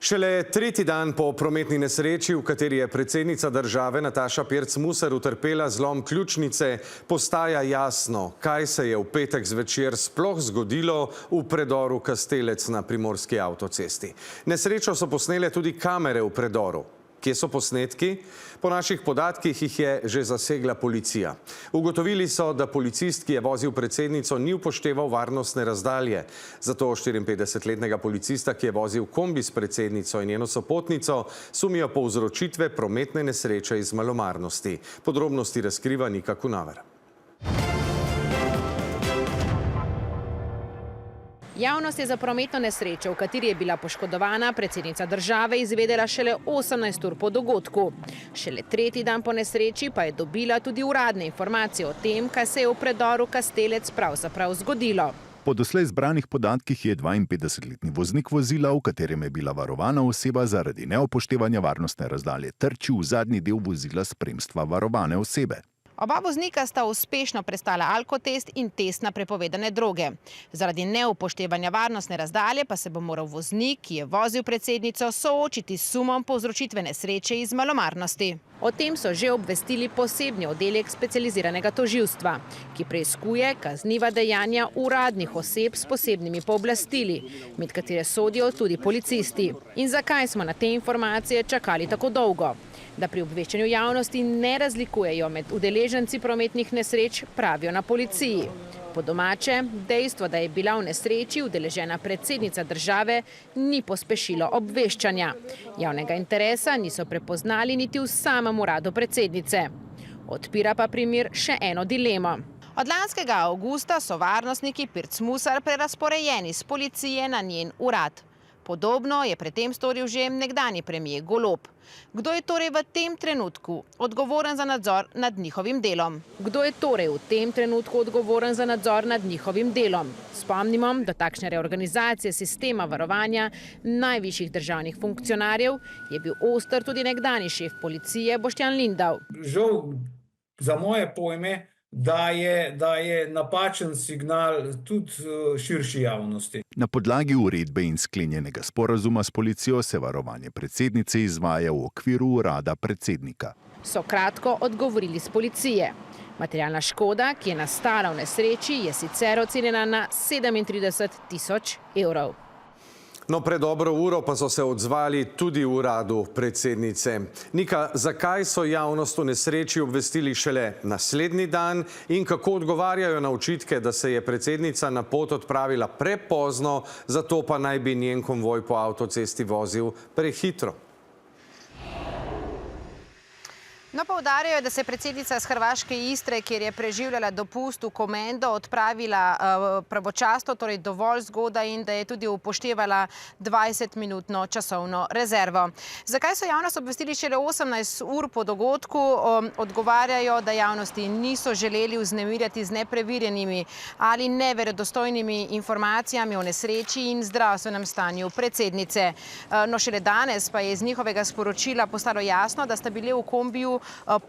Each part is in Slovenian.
Šele tretji dan po prometni nesreči, v kateri je predsednica države Nataša Pirc Musar utrpela zlom ključnice, postaja jasno, kaj se je v petek zvečer sploh zgodilo v predoru Kastelec na primorski avtocesti. Nesrečo so posnele tudi kamere v predoru. Kje so posnetki? Po naših podatkih jih je že zasegla policija. Ugotovili so, da policist, ki je vozil predsednico, ni upošteval varnostne razdalje. Zato 54-letnega policista, ki je vozil kombi s predsednico in njeno sopotnico, sumijo povzročitve prometne nesreče iz malomarnosti. Podrobnosti razkriva Nika Kunaver. Javnost je za prometno nesrečo, v kateri je bila poškodovana predsednica države, izvedela šele 18 ur po dogodku. Šele tretji dan po nesreči pa je dobila tudi uradne informacije o tem, kaj se je v predoru Kastelec pravzaprav zgodilo. Po doslej zbranih podatkih je 52-letni voznik vozila, v katerem je bila varovana oseba, zaradi neupoštevanja varnostne razdalje trčil v zadnji del vozila spremstva varovane osebe. Oba voznika sta uspešno prestala alkotest in test na prepovedane droge. Zaradi neupoštevanja varnostne razdalje pa se bo moral voznik, ki je vozil predsednico, soočiti s sumom povzročitve nesreče iz malomarnosti. O tem so že obvestili posebni oddelek specializiranega tožilstva, ki preiskuje kazniva dejanja uradnih oseb s posebnimi pooblastili, med katere sodijo tudi policisti. In zakaj smo na te informacije čakali tako dolgo? Da pri obveščanju javnosti ne razlikujejo med udeleženci prometnih nesreč, pravijo na policiji. Po domače, dejstvo, da je bila v nesreči udeležena predsednica države, ni pospešilo obveščanja. Javnega interesa niso prepoznali niti v samem uradu predsednice. Odpira pa primer še eno dilemo. Od lanskega avgusta so varnostniki Pirc Musar prerazporejeni z policije na njen urad. Podobno je pred tem storil že nekdanji premier Golob. Kdo je torej v tem trenutku odgovoren za nadzor nad njihovim delom? Kdo je torej v tem trenutku odgovoren za nadzor nad njihovim delom? Spomnimo, da takšne reorganizacije sistema varovanja najvišjih državnih funkcionarjev je bil oster tudi nekdanji šef policije Boštjan Lindav. Žal za moje pojme, da je napačen signal tudi širši javnosti. Na podlagi uredbe in sklenjenega sporazuma s policijo se varovanje predsednice izvaja v okviru urada predsednika. So kratko odgovorili z policije. Materialna škoda, ki je nastala v nesreči, je sicer ocenjena na 37 tisoč evrov. No, pred dobro uro pa so se odzvali tudi v uradu predsednice. Nika, zakaj so javnost o nesreči obvestili šele naslednji dan in kako odgovarjajo na očitke, da se je predsednica na pot odpravila prepozno, zato pa naj bi njen konvoj po avtocesti vozil prehitro? No, poudarjajo, da se je predsednica z Hrvaške Istre, kjer je preživljala dopust v Komendo, odpravila pravočasno, torej dovolj zgodaj in da je tudi upoštevala 20-minutno časovno rezervo. Zakaj so javnost obvestili šele 18 ur po dogodku? Odgovarjajo, da javnosti niso želeli vznemirjati z nepreverjenimi ali neverodostojnimi informacijami o nesreči in zdravstvenem stanju predsednice. No, šele danes pa je iz njihovega sporočila postalo jasno, da sta bili v kombiju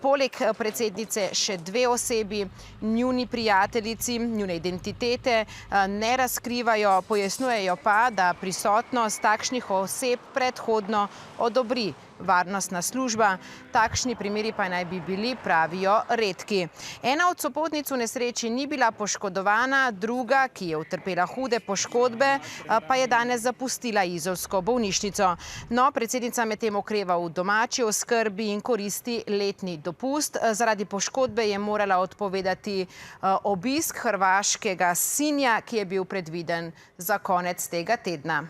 poleg predsednice še dve osebi, njuni prijateljici, njune identitete ne razkrivajo, pojasnjujejo pa, da prisotnost takšnih oseb predhodno odobri varnostna služba. Takšni primeri pa naj bi bili, pravijo, redki. Ena od sopotnic v nesreči ni bila poškodovana, druga, ki je utrpela hude poškodbe, pa je danes zapustila izolsko bolnišnico. No, predsednica medtem okreva v domači oskrbi in koristi letni dopust. Zaradi poškodbe je morala odpovedati obisk hrvaškega sinja, ki je bil predviden za konec tega tedna.